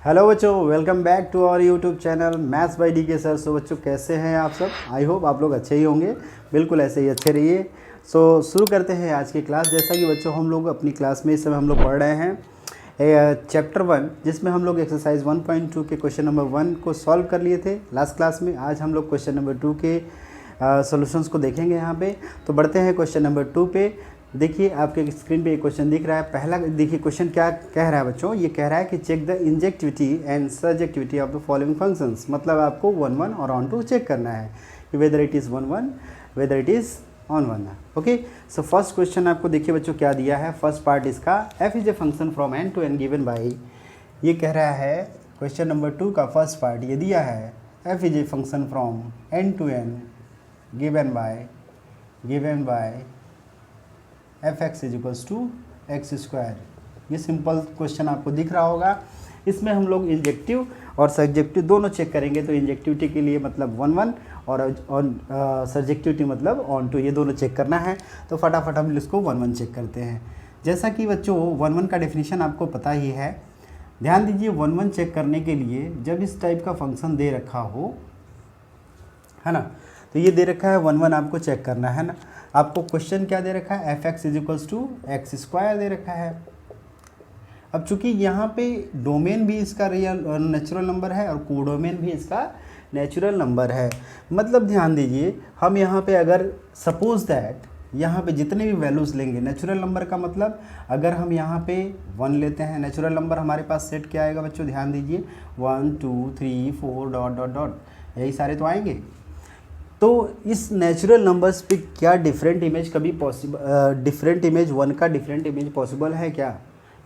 Hello बच्चों, welcome back to our YouTube channel maths by D K sir. So बच्चों कैसे हैं आप सब? आई होप आप लोग अच्छे ही होंगे, बिल्कुल ऐसे ही अच्छे रहिए। शुरू करते हैं आज की क्लास। जैसा कि बच्चों हम लोग अपनी क्लास में इस समय हम लोग पढ़ रहे हैं चैप्टर 1, जिसमें हम लोग एक्सरसाइज 1.2 के क्वेश्चन नंबर 1 को सॉल्व कर लिए थे लास्ट क्लास में। आज हम लोग क्वेश्चन नंबर 2 के सॉल्यूशंस को देखेंगे यहाँ पे। तो बढ़ते हैं क्वेश्चन नंबर 2 पे। देखिए आपके स्क्रीन पे एक क्वेश्चन दिख रहा है। पहला देखिए क्वेश्चन क्या कह रहा है बच्चों, ये कह रहा है कि check the injectivity and surjectivity of the following functions. मतलब आपको 1 1 और ऑन 2 चेक करना है कि whether it is 1 1 whether it is on 1। Okay, so first question आपको देखिए बच्चों क्या दिया है। फर्स्ट पार्ट इसका f is a function from n to n given by, ये कह रहा है क्वेश्चन नंबर 2 का फर्स्ट पार्ट ये दिया है f is a function from n to n given by fx is equals to x square. ये सिंपल क्वेश्चन आपको दिख रहा होगा। इसमें हम लोग इंजेक्टिव और सब्जेक्टिव दोनों चेक करेंगे। तो इंजेक्टिविटी के लिए मतलब 1 1 और सब्जेक्टिविटी मतलब ऑन 2, ये दोनों चेक करना है। तो फटाफट हम इसको 1 1 चेक करते हैं। जैसा कि बच्चों 1 1 का डेफिनेशन आपको पता ही है। ध्यान दीजिए 1 1 चेक करने के लिए जब इस टाइप का फंक्शन दे रखा हो, है ना, तो ये दे रखा है 1 1 आपको चेक करना है ना। आपको क्वेश्चन क्या दे रखा है, F x is equals to x square दे रखा है। अब चूंकि यहाँ पे डोमेन भी इसका रियल नेचुरल नंबर है और कोडोमेन भी इसका नेचुरल नंबर है। मतलब ध्यान दीजिए हम यहाँ पे अगर सपोज दैट यहाँ पे जितने भी वैल्यूज़ लेंगे, नेचुरल नंबर का मतलब अगर हम यहाँ पे 1 लेते हैं, नेचुरल नंबर हमारे पास सेट क्या आएगा बच्चों, ध्यान दीजिए 1 2 3 4 डॉट डॉट डॉट, यही सारे तो आएंगे। तो इस नेचुरल नंबर्स पे क्या डिफरेंट इमेज कभी पॉसिबल, डिफरेंट इमेज 1 का डिफरेंट इमेज पॉसिबल है क्या?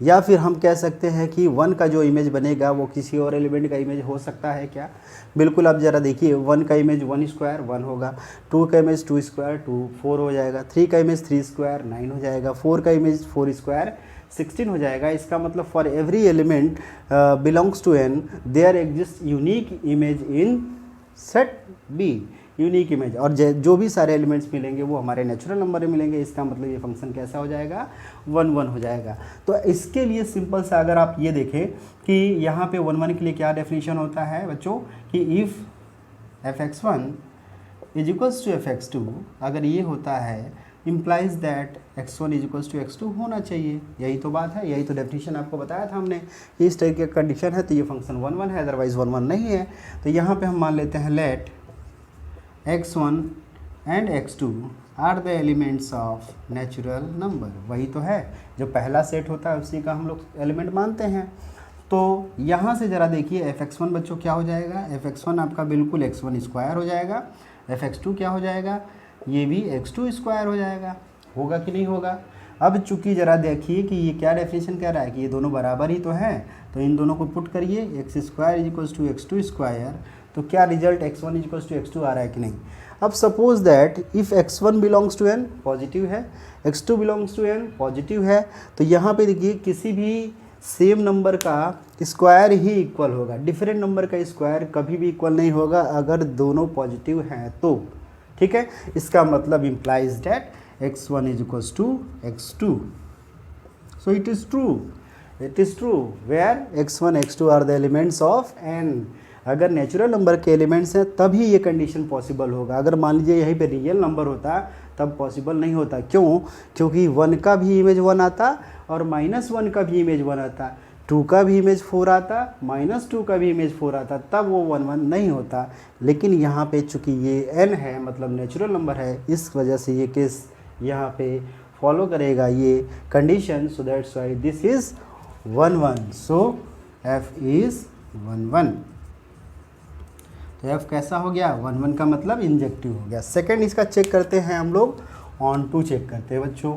या फिर हम कह सकते हैं कि 1 का जो इमेज बनेगा वो किसी और एलिमेंट का इमेज हो सकता है क्या? बिल्कुल, आप ज़रा देखिए 1 का इमेज 1 स्क्वायर 1 होगा, 2 का इमेज 2 स्क्वायर 2 4 हो जाएगा, 3 का इमेज 3 स्क्वायर 9 हो जाएगा, 4 का इमेज 4 स्क्वायर 16 हो जाएगा। इसका मतलब for every element belongs to n there exist unique image in set B, unique image. और जो भी सारे एलिमेंट्स मिलेंगे वो हमारे नेचुरल नंबर में मिलेंगे। इसका मतलब ये फंक्शन कैसा हो जाएगा, 1 1 हो जाएगा। तो इसके लिए सिंपल सा अगर आप ये देखें कि यहाँ पे 1 1 के लिए क्या डेफिनेशन होता है बच्चों कि if fx1 is equals to fx2, अगर ये होता है implies that x1 is equals to x2 होना चाहिए। यही तो बात है, यही तो डेफिनेशन आपको बताया था हमने। इस टाइप की कंडीशन है तो ये फंक्शन 1 1 है, अदरवाइज 1 1 नहीं है। तो यहाँ पे हम मान लेते हैं let x1 and x2 are the elements of natural number. वही तो है, जो पहला सेट होता है उसी का हम लोग एलिमेंट मानते हैं। तो यहाँ से ज़रा देखिए fx1 बच्चों क्या हो जाएगा, fx1 आपका बिल्कुल x1 स्क्वायर हो जाएगा, fx2 क्या हो जाएगा, ये भी x2 स्क्वायर हो जाएगा। होगा कि नहीं होगा? अब चूंकि ज़रा देखिए कि ये क्या डेफिनेशन कह रहा है कि ये दोनों बराबर ही तो हैं, तो इन दोनों को पुट करिए, x square is equals to x2 square. तो क्या result x1 is equals to x2 आ रहा है कि नहीं? अब suppose that if x1 belongs to n positive है, x2 belongs to n positive है, तो यहाँ पे देखिए किसी भी सेम नंबर का स्क्वायर ही इक्वल होगा, डिफरेंट नंबर का स्क्वायर कभी भी इक्वल नहीं होगा अगर दोनों पॉजिटिव हैं तो। ठीक है, इसका मतलब implies that x1 is equals to x2। So it is true where x1 x2 are the elements of n। अगर नेचुरल नंबर के एलिमेंट्स हैं तभी ये कंडीशन पॉसिबल होगा। अगर मान लीजिए यहीं पे रियल नंबर होता तब पॉसिबल नहीं होता। क्यों? क्योंकि 1 का भी इमेज 1 आता और -1 का भी इमेज 1 आता, 2 का भी इमेज 4 आता, -2 का भी इमेज 4 आता, तब वो 1 1 नहीं होता। लेकिन यहाँ पे चूँकि ये n है मतलब नेचुरल नंबर है, इस वजह से ये केस यहाँ पे फॉलो करेगा ये condition. So that's why this is 1 1। So f is 1 1। तो f कैसा हो गया, 1 1 का मतलब इंजेक्टिव हो गया। सेकंड इसका चेक करते हैं हम लोग, ऑन 2 चेक करते हैं बच्चों।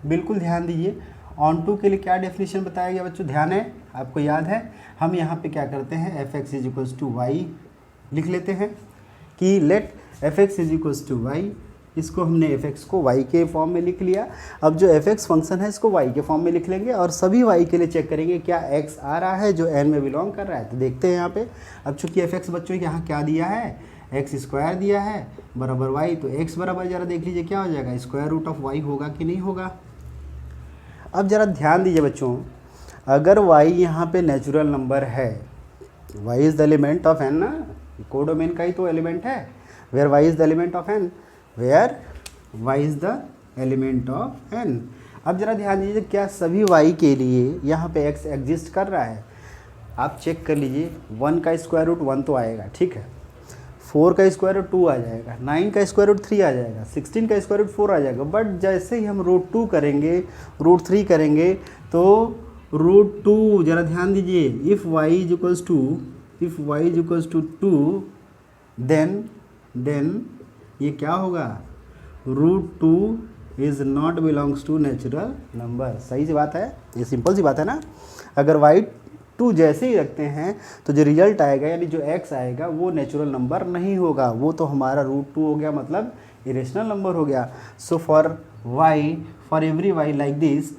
बिल्कुल ध्यान दीजिए ऑन 2 के लिए क्या डेफिनेशन बताया गया बच्चों, ध्यान है आपको याद है। हम यहाँ पे क्या करते हैं fx is equals to y लिख लेते हैं कि let fx is equals to y. इसको हमने fx को y के फॉर्म में लिख लिया। अब जो fx फंक्शन है इसको y के फॉर्म में लिख लेंगे और सभी y के लिए चेक करेंगे क्या x आ रहा है जो n में बिलोंग कर रहा है। तो देखते हैं यहाँ पे। अब चूंकि fx बच्चों यहाँ क्या दिया है, एक्स स्क्वायर दिया है बराबर वाई, तो x बराबर ज़रा देख लीजिए क्या हो जाएगा, स्क्वायर रूट ऑफ वाई होगा कि नहीं होगा। अब ज़रा ध्यान दीजिए बच्चों, अगर y यहाँ पे नेचुरल नंबर है, y is the element of n ना, कोडोमेन का ही तो एलिमेंट है, where y is the element of n, where y is the element of n। अब जरा ध्यान दीजिए, क्या सभी y के लिए यहाँ पे x एग्जिस्ट कर रहा है? आप चेक कर लीजिए, 1 का स्क्वायर रूट 1 तो आएगा, ठीक है, 4 का स्क्वायर रूट 2 आ जाएगा, 9 का स्क्वायर रूट 3 आ जाएगा, 16 का स्क्वायर रूट 4 आ जाएगा। बट जैसे ही हम रूट 2 करेंगे, रूट 3 करेंगे, तो रूट 2, जरा ध्यान दीजिए, if y is equals to 2, then ये क्या होगा, root 2 is not belongs to natural number. सही सी बात है, ये सिंपल सी बात है ना। अगर y 2 जैसे ही रखते हैं तो जो रिजल्ट आएगा, यानी जो x आएगा, वो नेचुरल नंबर नहीं होगा, वो तो हमारा रूट 2 हो गया, मतलब इरेशनल नंबर हो गया। So for every y like this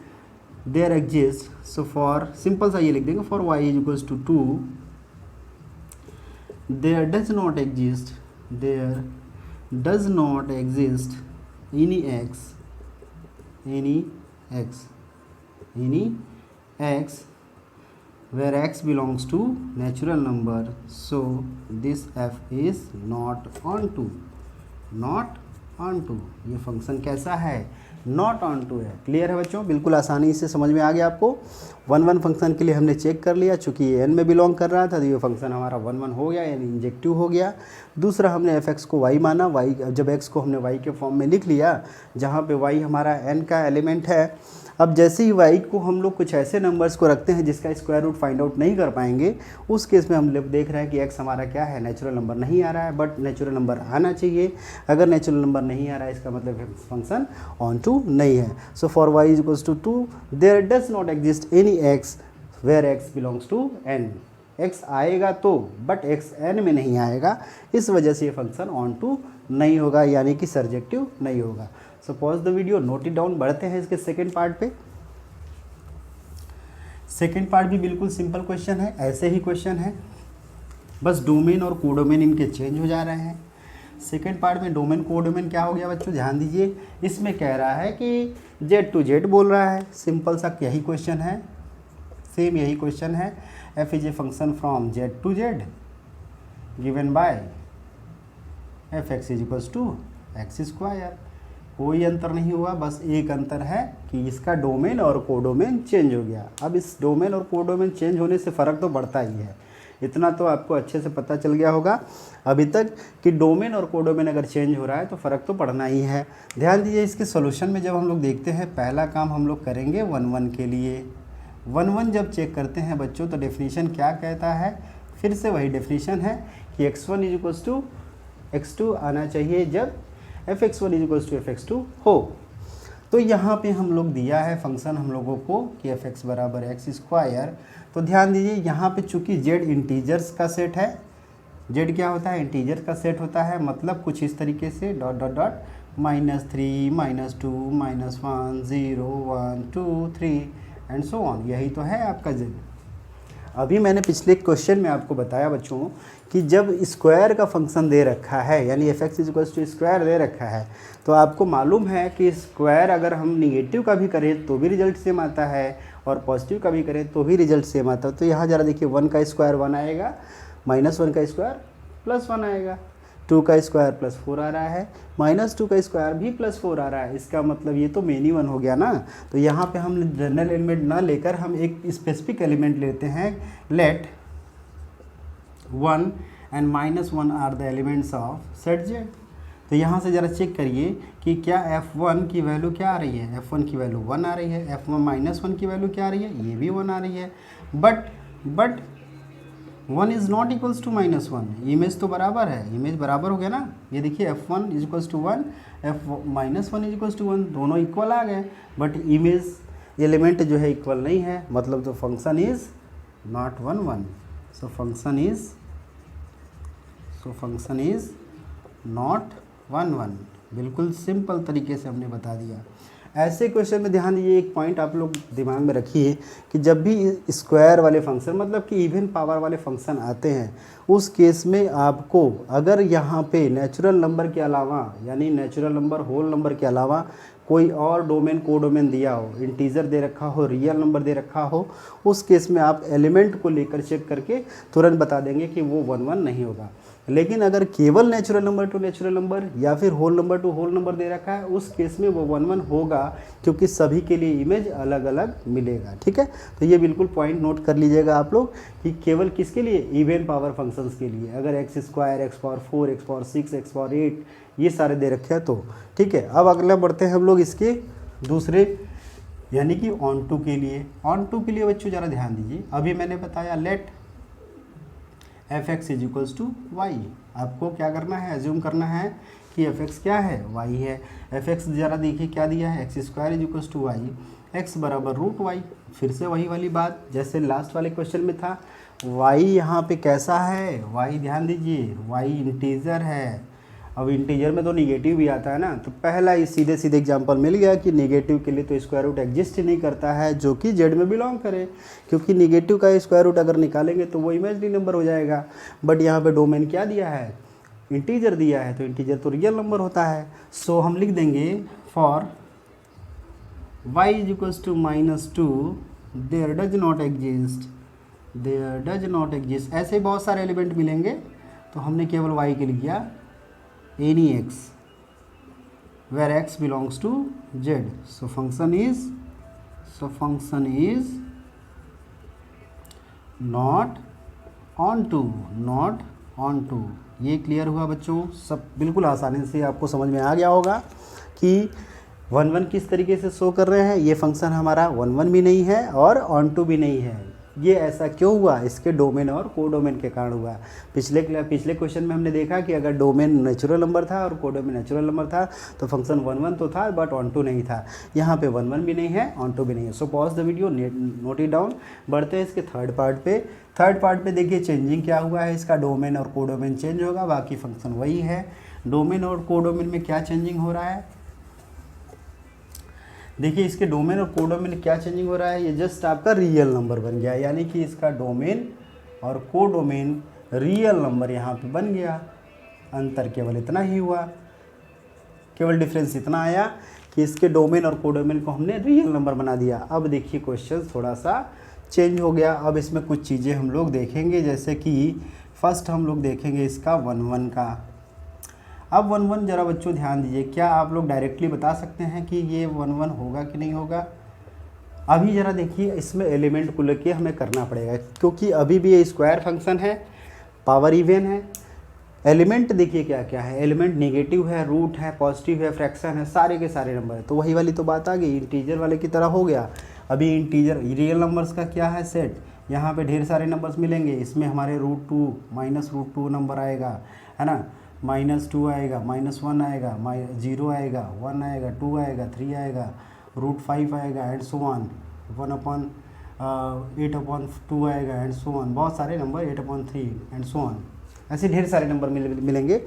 there exist, so for simple सा ये लिख देंगे, for y is equals to 2 there does not exist any x where x belongs to natural number, so this f is not onto। ये function कैसा है, not on to है। Clear है बच्चों, बिल्कुल आसानी से समझ में आ गया आपको। 1 फंक्शन के लिए हमने चेक कर लिया, चूंकि ये n में बिलोंग कर रहा था तो ये फंक्शन हमारा 1 हो गया, यानी इंजेक्टिव हो गया। दूसरा, हमने fx को y माना, y जब x को हमने y के फॉर्म में लिख लिया, जहाँ पे y हमारा n का एलिमेंट है। अब जैसे ही y को हम लोग कुछ ऐसे नंबर्स को रखते हैं जिसका स्क्वायर रूट फाइंड आउट नहीं कर पाएंगे, उस केस में हम लोग देख रहे हैं कि x हमारा क्या है, नेचुरल नंबर नहीं आ रहा है, बट नेचुरल नंबर आना चाहिए। अगर नेचुरल नंबर नहीं आ रहा है, इसका मतलब फंक्शन ऑन टू नहीं है। So for y is equals to 2 there does not exist any x where x belongs to n। x आएगा तो, बट x n में नहीं आएगा, इस वजह से ये फंक्शन ऑन टू नहीं होगा, यानी कि सर्जेक्टिव नहीं होगा। So pause the video, note it down. बढ़ते हैं इसके सेकेंड पार्ट पे। सेकेंड पार्ट भी बिल्कुल सिंपल क्वेश्चन है, ऐसे ही क्वेश्चन है, बस डोमेन और कोडोमेन इनके चेंज हो जा रहे हैं। सेकेंड पार्ट में डोमेन कोडोमेन क्या हो गया बच्चों, ध्यान दीजिए। इसमें कह रहा है कि z to z बोल रहा है, सिंपल सा यही क्वेश्चन है, सेम यही क्वेश्चन है। f is a function from z to z given by fx is equals to x square. कोई अंतर नहीं हुआ, बस एक अंतर है कि इसका डोमेन और कोडोमेन चेंज हो गया। अब इस डोमेन और कोडोमेन चेंज होने से फ़र्क तो पड़ता ही है, इतना तो आपको अच्छे से पता चल गया होगा अभी तक कि डोमेन और कोडोमेन अगर चेंज हो रहा है तो फ़र्क तो पड़ना ही है। ध्यान दीजिए, इसके सॉल्यूशन में जब हम लोग देखते हैं, पहला काम हम लोग करेंगे 1 के लिए। 1 जब चेक करते हैं बच्चों, तो डेफिनीशन क्या कहता है, फिर से वही डेफिनीशन है कि x1 is equals to x2 आना चाहिए जब fx1 is equals to fx2 हो। तो यहाँ पे हम लोग दिया है फंक्शन हम लोगों को कि fx बराबर एक्स स्क्वायर। तो ध्यान दीजिए, यहाँ पे चूंकि z इंटीजर्स का सेट है, z क्या होता है, इंटीजर का सेट होता है, मतलब कुछ इस तरीके से dot dot dot -3 -2 -1 0 1 2 3 and so on, यही तो है आपका z। अभी मैंने पिछले क्वेश्चन में आपको बताया बच्चों कि जब स्क्वायर का फंक्शन दे रखा है, यानी fx is equals to square दे रखा है, तो आपको मालूम है कि स्क्वायर अगर हम निगेटिव का भी करें तो भी रिजल्ट सेम आता है, और पॉजिटिव का भी करें तो भी रिजल्ट सेम आता है। तो यहाँ ज़रा देखिए, 1 का स्क्वायर 1 आएगा, -1 का स्क्वायर +1 आएगा, 2 का स्क्वायर +4 आ रहा है, -2 का स्क्वायर भी +4 आ रहा है। इसका मतलब ये तो मेनी 1 हो गया ना। तो यहाँ पे हम जनरल एलिमेंट ना लेकर हम एक स्पेसिफिक एलिमेंट लेते हैं, let 1 and -1 are the elements of set z। तो यहाँ से ज़रा चेक करिए कि क्या f1 की वैल्यू क्या आ रही है, f1 की वैल्यू 1 आ रही है, f1 -1 की वैल्यू क्या आ रही है, ये भी 1 आ रही है। But 1 is not equals to -1, image तो बराबर है, इमेज बराबर हो गया ना। ये देखिए, f1 is equals to 1, -1 is equals to 1, दोनों इक्वल आ गए, बट इमेज एलिमेंट जो है इक्वल नहीं है, मतलब तो function is not 1 so function is not 1 बिल्कुल सिंपल तरीके से हमने बता दिया। ऐसे क्वेश्चन में ध्यान दीजिए, एक पॉइंट आप लोग दिमाग में रखिए कि जब भी स्क्वायर वाले फंक्शन, मतलब कि इवन पावर वाले फंक्शन आते हैं, उस केस में आपको अगर यहाँ पे नेचुरल नंबर के अलावा, यानी नेचुरल नंबर होल नंबर के अलावा कोई और डोमेन कोडोमेन दिया हो, इंटीजर दे रखा हो, रियल नंबर दे रखा हो, उस केस में आप एलिमेंट को लेकर चेक करके तुरंत बता देंगे कि वो 1 1 नहीं होगा। लेकिन अगर केवल natural number to natural number या फिर whole number to whole number दे रखा है, उस केस में वो 1 1 होगा, क्योंकि सभी के लिए इमेज अलग अलग मिलेगा। ठीक है, तो ये बिल्कुल पॉइंट नोट कर लीजिएगा आप लोग कि केवल किसके लिए, इवन पावर फंक्शंस के लिए। अगर x square, x power 4, x power 6, x power 8 ये सारे दे रखे हैं तो ठीक है। अब अगला बढ़ते हैं हम लोग इसके दूसरे यानी कि ऑन टू के लिए। ऑन टू के लिए बच्चों ज़रा ध्यान दीजिए, अभी मैंने बताया let f x is equals to y. आपको क्या करना है, एज्यूम करना है कि एफ एक्स क्या है, वाई है। एफ एक्स ज़रा देखिए क्या दिया है, x square is equals to y, x बराबर रूट वाई। फिर से वही वाली बात जैसे लास्ट वाले क्वेश्चन में था, वाई यहाँ पे कैसा है, वाई ध्यान दीजिए, वाई इंटीजर है। अब इंटीजर में तो निगेटिव भी आता है ना, तो पहला ही सीधे सीधे एग्जांपल मिल गया कि निगेटिव के लिए तो स्क्वायर रूट एग्जिस्ट ही नहीं करता है जो कि जेड में बिलोंग करे, क्योंकि निगेटिव का स्क्वायर रूट अगर निकालेंगे तो वो इमेजिनरी नंबर हो जाएगा। बट यहाँ पे डोमेन क्या दिया है, इंटीजर दिया है, तो इंटीजर तो रियल नंबर होता है। सो हम लिख देंगे for y is equals to -2 there does not exist. ऐसे बहुत सारे एलिमेंट मिलेंगे, तो हमने केवल y के लिए किया any x where x belongs to z, so function is not on to। ये क्लियर हुआ बच्चों, सब बिल्कुल आसानी से आपको समझ में आ गया होगा कि 1 1 किस तरीके से शो कर रहे हैं। ये फंक्शन हमारा 1 1 भी नहीं है और ऑन टू भी नहीं है। ये ऐसा क्यों हुआ, इसके डोमेन और कोडोमेन के कारण हुआ। पिछले क्वेश्चन में हमने देखा कि अगर डोमेन नेचुरल नंबर था और कोडोमेन नेचुरल नंबर था तो फंक्शन 1 1 तो था बट ऑन टू नहीं था। यहाँ पे 1 1 भी नहीं है, ऑन टू भी नहीं है। So pause the video, note it down. बढ़ते हैं इसके थर्ड पार्ट पे देखिए चेंजिंग क्या हुआ है, इसका डोमेन और कोडोमेन चेंज होगा, बाकी फंक्शन वही है। डोमेन और कोडोमेन में क्या चेंजिंग हो रहा है, देखिए इसके डोमेन और कोडोमेन में क्या चेंजिंग हो रहा है। ये जस्ट आपका रियल नंबर बन गया, यानी कि इसका डोमेन और कोडोमेन रियल नंबर यहाँ पे बन गया। अंतर केवल इतना ही हुआ, केवल डिफरेंस इतना आया कि इसके डोमेन और कोडोमेन को हमने रियल नंबर बना दिया। अब देखिए क्वेश्चन थोड़ा सा चेंज हो गया। अब इसमें कुछ चीज़ें हम लोग देखेंगे, जैसे कि फर्स्ट हम लोग देखेंगे इसका 1 1 का। अब 1 1 ज़रा बच्चों ध्यान दीजिए, क्या आप लोग डायरेक्टली बता सकते हैं कि ये 1 1 होगा कि नहीं होगा। अभी ज़रा देखिए इसमें एलिमेंट को लेके हमें करना पड़ेगा, क्योंकि अभी भी ये स्क्वायर फंक्शन है, पावर इवन है। एलिमेंट देखिए क्या क्या है, एलिमेंट नेगेटिव है, रूट है, पॉजिटिव है, फ्रैक्शन है, सारे के सारे नंबर है। तो वही वाली तो बात आ गई, इंटीजर वाले की तरह हो गया। अभी इंटीजर रियल नंबर्स का क्या है सेट, यहाँ पे ढेर सारे नंबर्स मिलेंगे। इसमें हमारे √2 -√2 नंबर आएगा, है ना, -2 आएगा, -1 आएगा, 0 आएगा, 1 आएगा, 2 आएगा, 3 आएगा, √5 आएगा एंड सो ऑन, 1/8/2 आएगा एंड सो ऑन। बहुत सारे नंबर 8/3 एंड सो ऑन, ऐसे ढेर सारे नंबर मिलेंगे।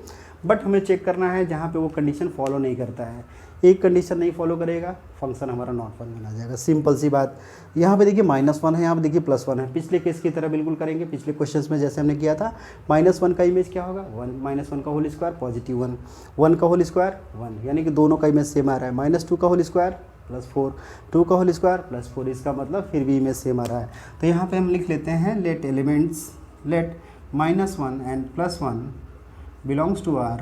बट हमें चेक करना है जहाँ पे वो कंडीशन फॉलो नहीं करता है। एक कंडीशन नहीं फॉलो करेगा, फंक्शन हमारा नॉट 1 में आ जाएगा। सिंपल सी बात। यहाँ पे देखिए -1 है, यहाँ पे देखिए +1 है। पिछले केस की तरह बिल्कुल करेंगे, पिछले क्वेश्चंस में जैसे हमने किया था। -1 का इमेज क्या होगा, 1 -1 का होल स्क्वायर +1, 1 का होल स्क्वायर 1, यानी कि दोनों का इमेज सेम आ रहा है। -2 का होल स्क्वायर +4, 2 का होल स्क्वायर +4, इसका मतलब फिर भी इमेज सेम आ रहा है। तो यहाँ पे हम लिख लेते हैं let elements, let -1 and +1 belongs to R।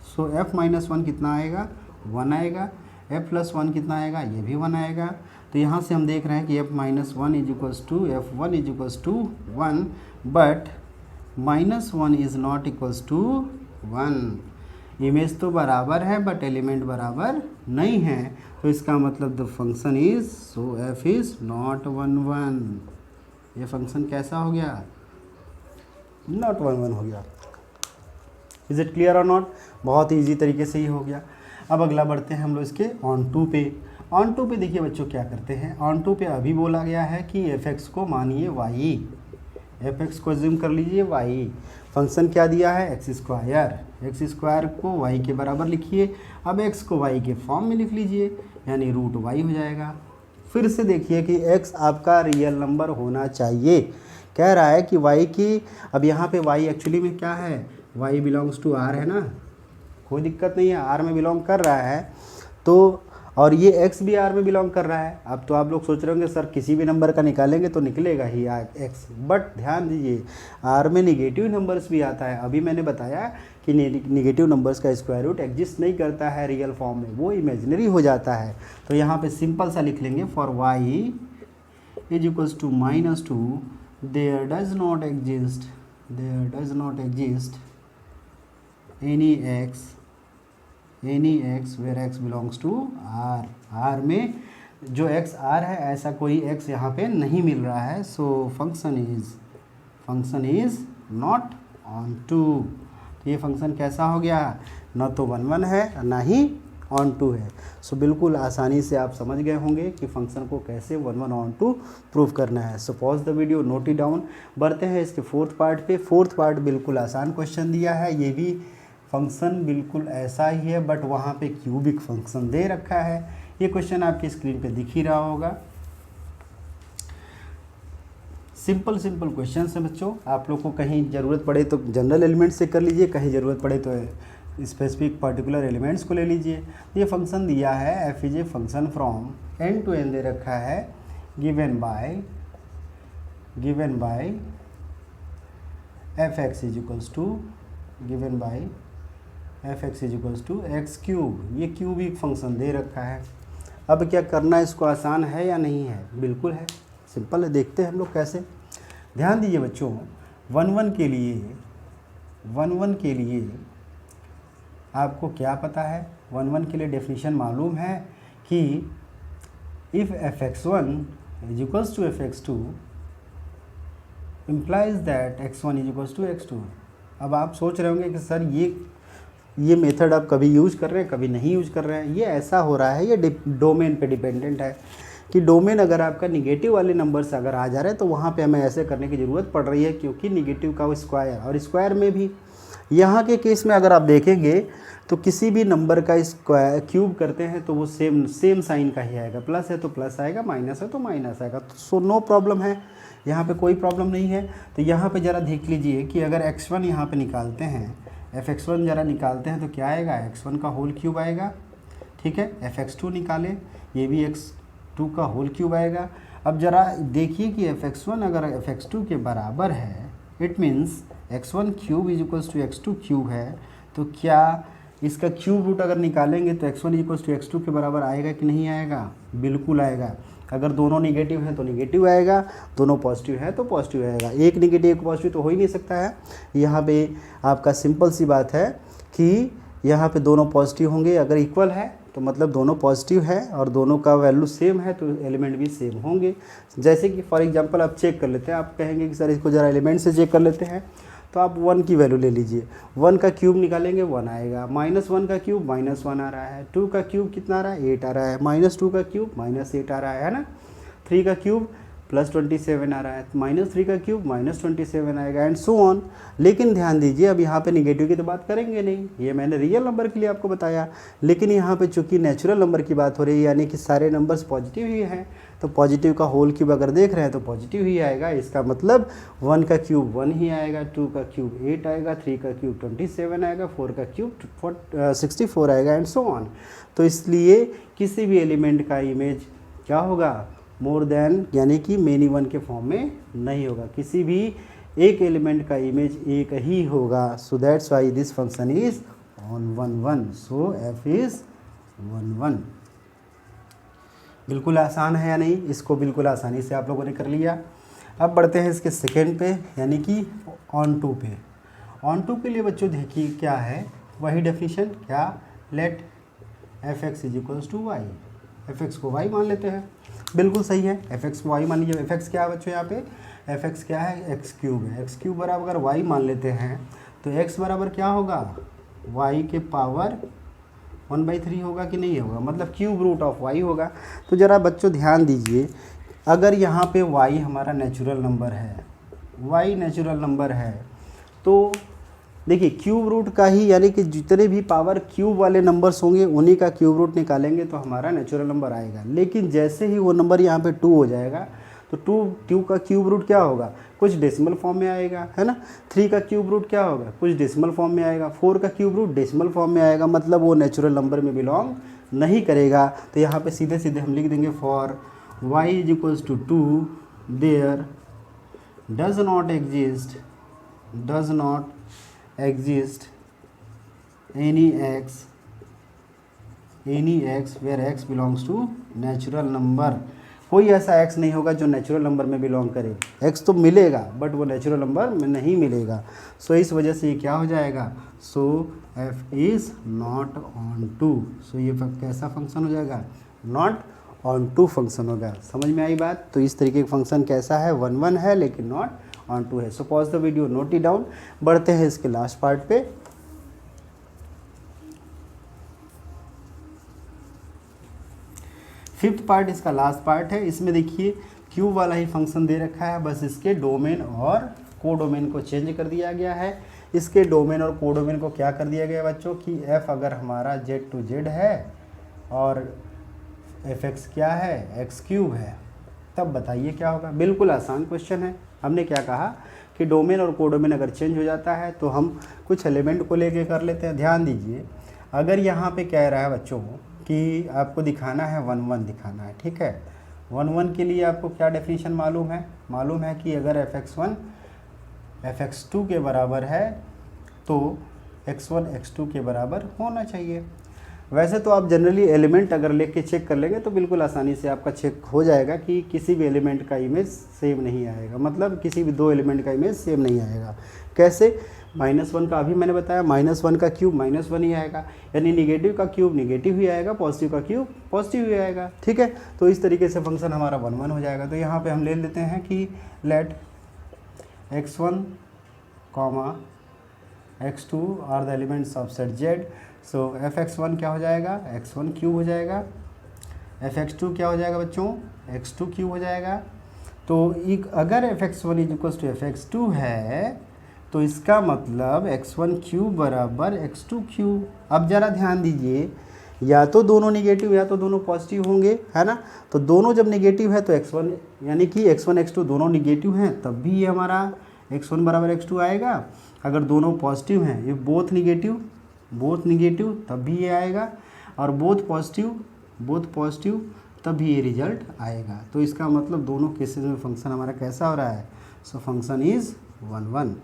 So f -1 कितना आएगा, 1 आएगा। f +1 कितना आएगा, ये भी 1 आएगा। तो यहाँ से हम देख रहे हैं कि f -1 is equals to f1 is equals to 1, but -1 is not equals to 1। Image तो बराबर है बट एलिमेंट बराबर नहीं है, तो इसका मतलब the function is, so f is not 1 1। ये फंक्शन कैसा हो गया, नॉट 1 1 हो गया। इज़ इट क्लियर और नॉट, बहुत ईजी तरीके से ही हो गया। अब अगला बढ़ते हैं हम लोग इसके ऑन टू पे। ऑन टू पे देखिए बच्चों क्या करते हैं, ऑन टू पे अभी बोला गया है कि एफ एक्स को मानिए y, एफ एक्स को एज्यूम कर लीजिए y। फंक्शन क्या दिया है, एक्स स्क्वायर को y के बराबर लिखिए। अब x को y के फॉर्म में लिख लीजिए, यानी √y हो जाएगा। फिर से देखिए कि x आपका रियल नंबर होना चाहिए। कह रहा है कि y की, अब यहाँ पे y एक्चुअली में क्या है, y बिलोंग्स टू R है ना, कोई दिक्कत नहीं है, R में बिलोंग कर रहा है। तो और ये एक्स भी आर में बिलोंग कर रहा है। अब तो आप लोग सोच रहे होंगे सर किसी भी नंबर का निकालेंगे तो निकलेगा ही एक्स, बट ध्यान दीजिए आर में निगेटिव नंबर्स भी आता है। अभी मैंने बताया कि निगेटिव नंबर्स का स्क्वायर रूट एग्जिस्ट नहीं करता है रियल फॉर्म में, वो इमेजिनरी हो जाता है। तो यहाँ पे सिंपल सा लिख लेंगे for y is equals to -2 there does not exist any x where x belongs to r। r में जो x r है ऐसा कोई x यहाँ पे नहीं मिल रहा है। So function is not onto. ये फंक्शन कैसा हो गया, ना तो 1 1 है ना ही ऑन टू है। सो बिल्कुल आसानी से आप समझ गए होंगे कि फंक्शन को कैसे 1 1 ऑन टू प्रूव करना है। So pause the video, note it down. बढ़ते हैं इसके फोर्थ पार्ट पे। फोर्थ पार्ट बिल्कुल आसान क्वेश्चन दिया है, ये भी फंक्शन बिल्कुल ऐसा ही है बट वहाँ पे क्यूबिक फंक्शन दे रखा है। ये क्वेश्चन आपकी स्क्रीन पे दिख ही रहा होगा। सिंपल क्वेश्चन है बच्चों, आप लोग को कहीं ज़रूरत पड़े तो जनरल एलिमेंट से कर लीजिए, कहीं ज़रूरत पड़े तो स्पेसिफिक पर्टिकुलर एलिमेंट्स को ले लीजिए। ये फंक्शन दिया है f is a function from n to n दे रखा है given by f x is equals to x cube. ये क्यूबिक फंक्शन दे रखा है। अब क्या करना है, इसको आसान है या नहीं है? बिल्कुल है, सिंपल है। देखते हैं हम लोग कैसे। ध्यान दीजिए बच्चों, 1 1 के लिए आपको क्या पता है? 1 1 के लिए डेफिनेशन मालूम है कि if fx1 is equals to fx2 implies that x1 is equals to x2। अब आप सोच रहे होंगे कि सर ये मेथड आप कभी यूज़ कर रहे हैं, कभी नहीं यूज़ कर रहे हैं। ये ऐसा हो रहा है, ये डोमेन पे डिपेंडेंट है कि डोमेन अगर आपका निगेटिव वाले नंबर्स अगर आ जा रहे हैं तो वहाँ पे हमें ऐसे करने की ज़रूरत पड़ रही है, क्योंकि निगेटिव का वो स्क्वायर, और स्क्वायर में भी यहाँ के केस में अगर आप देखेंगे तो किसी भी नंबर का स्क्वायर क्यूब करते हैं तो वो सेम साइन का ही आएगा। प्लस है तो प्लस आएगा, माइनस है तो माइनस आएगा। तो सो नो प्रॉब्लम है, यहाँ पे कोई प्रॉब्लम नहीं है। तो यहाँ पे ज़रा देख लीजिए कि अगर x1 यहाँ पे निकालते हैं, fx1 ज़रा निकालते हैं तो क्या आएगा, x1 का होल क्यूब आएगा। ठीक है, fx2 निकाले, ये भी x2 का होल क्यूब आएगा। अब ज़रा देखिए कि fx1 अगर fx2 के बराबर है, it means x1 cube is equals to x2 cube है। तो क्या इसका क्यूब रूट अगर निकालेंगे तो x1 इक्वल्स टू x2 के बराबर आएगा कि नहीं आएगा? बिल्कुल आएगा। अगर दोनों निगेटिव हैं तो निगेटिव आएगा, दोनों पॉजिटिव है तो पॉजिटिव आएगा। एक निगेटिव एक पॉजिटिव तो हो ही नहीं सकता है। यहाँ पे आपका सिंपल सी बात है कि यहाँ पे दोनों पॉजिटिव होंगे। अगर इक्वल है तो मतलब दोनों पॉजिटिव है और दोनों का वैल्यू सेम है तो एलिमेंट भी सेम होंगे। जैसे कि फॉर एग्जांपल आप चेक कर लेते हैं, आप कहेंगे कि सर इसको ज़रा एलिमेंट से चेक कर लेते हैं, तो आप 1 की वैल्यू ले लीजिए। 1 का क्यूब निकालेंगे 1 आएगा, -1 का क्यूब -1 आ रहा है, 2 का क्यूब कितना आ रहा है 8 आ रहा है, -2 का क्यूब -8 आ रहा है ना, 3 का क्यूब +27 आ रहा है, -3 का क्यूब -27 आएगा, एंड सो ऑन। लेकिन ध्यान दीजिए, अब यहाँ पे निगेटिव की तो बात करेंगे नहीं, ये मैंने रियल नंबर के लिए आपको बताया। लेकिन यहाँ पे चूंकि नेचुरल नंबर की बात हो रही है, यानी कि सारे नंबर्स पॉजिटिव ही हैं, तो पॉजिटिव का होल क्यूब अगर देख रहे हैं तो पॉजिटिव ही आएगा। इसका मतलब 1 का क्यूब 1 ही आएगा, 2 का क्यूब 8 आएगा, 3 का क्यूब 27 आएगा, 4 का क्यूब 64 आएगा, एंड सो ऑन। तो इसलिए किसी भी एलिमेंट का इमेज क्या होगा, मोर देन यानी कि मेनी वन के फॉर्म में नहीं होगा। किसी भी एक एलिमेंट का इमेज एक ही होगा। So that's why this function is on 1 1। So F is 1 1। बिल्कुल आसान है या नहीं? इसको बिल्कुल आसानी से आप लोगों ने कर लिया। अब बढ़ते हैं इसके सेकेंड पे, यानी कि ऑन टू पे। ऑन टू के लिए बच्चों देखिए क्या है, वही डेफिनेशन, क्या, let f x is equals to y. F x को वाई मान लेते हैं, बिल्कुल सही है। एफ एक्स को वाई मान लीजिए। एफ एक्स क्या है बच्चों, यहाँ पे एफ एक्स क्या है, एक्स क्यूब है। एक्स क्यूब बराबर अगर वाई मान लेते हैं तो एक्स बराबर क्या होगा, वाई के पावर 1/3 होगा कि नहीं होगा, मतलब क्यूब रूट ऑफ वाई होगा। तो ज़रा बच्चों ध्यान दीजिए, अगर यहाँ पे वाई हमारा नेचुरल नंबर है, वाई नेचुरल नंबर है, तो देखिए क्यूब रूट का ही, यानी कि जितने भी पावर क्यूब वाले नंबर्स होंगे उन्हीं का क्यूब रूट निकालेंगे तो हमारा नेचुरल नंबर आएगा। लेकिन जैसे ही वो नंबर यहाँ पे 2 हो जाएगा तो 2 का क्यूब रूट क्या होगा, कुछ डेसिमल फॉर्म में आएगा, है ना। 3 का क्यूब रूट क्या होगा, कुछ डेसिमल फॉर्म में आएगा। 4 का क्यूब रूट डेसिमल फॉर्म में आएगा, मतलब वो नेचुरल नंबर में बिलोंग नहीं करेगा तो यहाँ पे सीधे सीधे हम लिख देंगे for y is equals to 2 there does not exist any x where x belongs to natural number. कोई ऐसा x नहीं होगा जो नेचुरल नंबर में बिलोंग करे। x तो मिलेगा बट वो नेचुरल नंबर में नहीं मिलेगा। सो इस वजह से ये क्या हो जाएगा, so f is not onto. So ये कैसा फंक्शन हो जाएगा, नॉट ऑन टू फंक्शन होगा। समझ में आई बात। तो इस तरीके का फंक्शन कैसा है, 1 1 है लेकिन नॉट ऑन टू है। So pause the video, note it down. बढ़ते हैं इसके लास्ट पार्ट पे। फिफ्थ पार्ट इसका लास्ट पार्ट है। इसमें देखिए क्यूब वाला ही फंक्शन दे रखा है, बस इसके डोमेन और कोडोमेन को चेंज कर दिया गया है। इसके डोमेन और कोडोमेन को क्या कर दिया गया है बच्चों कि f अगर हमारा z to z है और fx क्या है, x क्यूब है, तब बताइए क्या होगा। बिल्कुल आसान क्वेश्चन है। हमने क्या कहा कि डोमेन और कोडोमेन अगर चेंज हो जाता है तो हम कुछ एलिमेंट को लेके कर लेते हैं। ध्यान दीजिए, अगर यहाँ पे कह रहा है बच्चों कि आपको दिखाना है 1 1 दिखाना है, ठीक है। 1 1 के लिए आपको क्या डेफिनेशन मालूम है कि अगर fx1 fx2 के बराबर है तो x1 x2 के बराबर होना चाहिए। वैसे तो आप जनरली एलिमेंट अगर लेके चेक कर लेंगे तो बिल्कुल आसानी से आपका चेक हो जाएगा कि किसी भी एलिमेंट का इमेज सेम नहीं आएगा, मतलब किसी भी दो एलिमेंट का इमेज सेम नहीं आएगा। कैसे, -1 का अभी मैंने बताया, -1 का क्यूब -1 ही आएगा, यानी निगेटिव का क्यूब निगेटिव ही आएगा, पॉजिटिव का क्यूब पॉजिटिव ही आएगा, ठीक है। तो इस तरीके से फंक्शन हमारा 1 1 हो जाएगा। तो यहाँ पे हम ले लेते हैं कि let x1, x2 are the elements of set z। So fx1 क्या हो जाएगा, x1 क्यूब हो जाएगा, fx2 क्या हो जाएगा बच्चों, x2 क्यूब हो जाएगा। तो अगर fx1 is equal to fx2 है तो इसका मतलब x1 क्यूब बराबर x2 क्यूब। अब ज़रा ध्यान दीजिए, या तो दोनों निगेटिव या तो दोनों पॉजिटिव होंगे, है ना। तो दोनों जब निगेटिव है तो x1 यानी कि x1 x2 दोनों निगेटिव हैं तब भी ये हमारा x1 बराबर x2 आएगा। अगर दोनों पॉजिटिव हैं, ये बोथ निगेटिव तब भी ये आएगा, और बोथ पॉजिटिव तब भी ये रिजल्ट आएगा। तो इसका मतलब दोनों केसेस में फंक्शन हमारा कैसा हो रहा है, सो फंक्शन इज़ 1 1।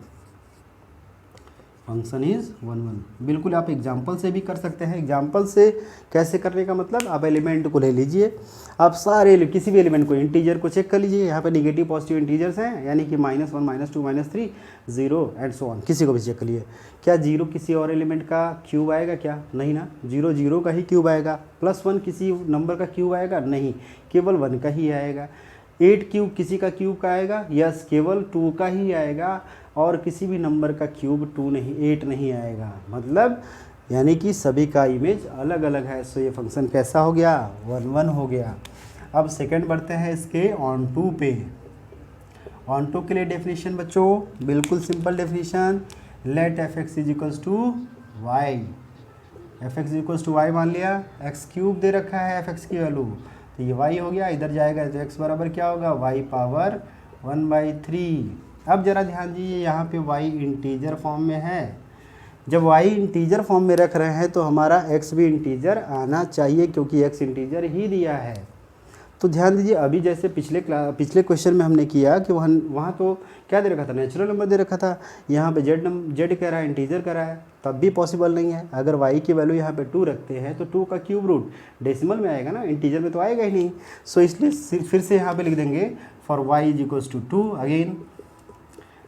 बिल्कुल आप एग्जाम्पल से भी कर सकते हैं। एग्जाम्पल से कैसे करने का मतलब, आप एलिमेंट को ले लीजिए, आप सारे किसी भी एलिमेंट को, इंटीजर को चेक कर लीजिए। यहाँ पे निगेटिव पॉजिटिव इंटीजर्स हैं, यानी कि -1 -2 -3 0 एंड सो ऑन। किसी को भी चेक कर लिए, क्या 0 किसी और एलिमेंट का क्यूब आएगा क्या, नहीं ना, 0 0 का ही क्यूब आएगा। +1 किसी नंबर का क्यूब आएगा, नहीं, केवल 1 का ही आएगा। 8 क्यूब किसी का क्यूब का आएगा, यस, केवल 2 का ही आएगा, और किसी भी नंबर का क्यूब 8 नहीं आएगा। मतलब यानी कि सभी का इमेज अलग अलग है। सो ये फंक्शन कैसा हो गया, 1 1 हो गया। अब सेकंड बढ़ते हैं इसके ऑन टू पे। ऑन टू के लिए डेफिनेशन बच्चों बिल्कुल simple definition, let fx is equals to y। fx is equals to y मान लिया, x क्यूब दे रखा है fx की वैल्यू, तो ये y हो गया। इधर जाएगा तो x बराबर क्या होगा, y पावर 1/3। अब ज़रा ध्यान दीजिए, यहाँ पे y इंटीजर फॉर्म में है। जब y इंटीजर फॉर्म में रख रहे हैं तो हमारा x भी इंटीजर आना चाहिए, क्योंकि x इंटीजर ही दिया है। तो ध्यान दीजिए, अभी जैसे पिछले क्वेश्चन में हमने किया कि वहाँ तो क्या दे रखा था, नेचुरल नंबर दे रखा था। यहाँ पे z कह रहा है, इंटीजर कह रहा है, तब भी पॉसिबल नहीं है। अगर y की वैल्यू यहाँ पे 2 रखते हैं तो 2 का क्यूब रूट डेसिमल में आएगा ना, इंटीजर में तो आएगा ही नहीं। सो इसलिए फिर से यहाँ पे लिख देंगे for y is equals to 2, again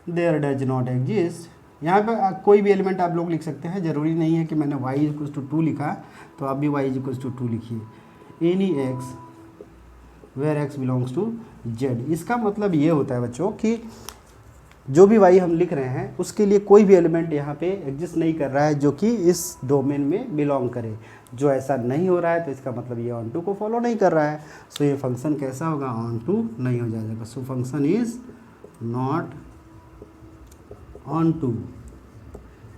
there does not exist. यहाँ पे कोई भी एलिमेंट आप लोग लिख सकते हैं, ज़रूरी नहीं है कि मैंने y इक्वल्स टू 2 लिखा तो आप भी y इक्वल्स टू 2 लिखिए। Any x where x belongs to z। इसका मतलब ये होता है बच्चों कि जो भी y हम लिख रहे हैं उसके लिए कोई भी एलिमेंट यहाँ पे एग्जिस्ट नहीं कर रहा है जो कि इस डोमेन में बिलोंग करे। जो ऐसा नहीं हो रहा है तो इसका मतलब ये ऑन टू को फॉलो नहीं कर रहा है। सो ये फंक्शन कैसा होगा, ऑन टू नहीं हो जाएगा। So function is not onto.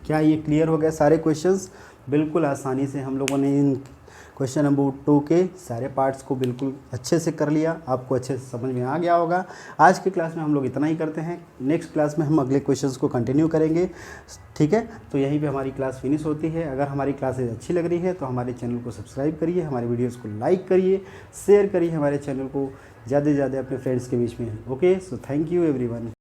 क्या ये क्लियर हो गया सारे क्वेश्चंस? बिल्कुल आसानी से हम लोगों ने इन क्वेश्चन नंबर 2 के सारे पार्ट्स को बिल्कुल अच्छे से कर लिया, आपको अच्छे से समझ में आ गया होगा। आज की क्लास में हम लोग इतना ही करते हैं, नेक्स्ट क्लास में हम अगले क्वेश्चंस को कंटिन्यू करेंगे, ठीक है। तो यहीं पे हमारी क्लास फिनिश होती है। अगर हमारी क्लासेज अच्छी लग रही है तो हमारे चैनल को सब्सक्राइब करिए, हमारे वीडियोज़ को लाइक करिए, शेयर करिए हमारे चैनल को ज़्यादा से ज़्यादा अपने फ्रेंड्स के बीच में। Okay, so thank you everyone.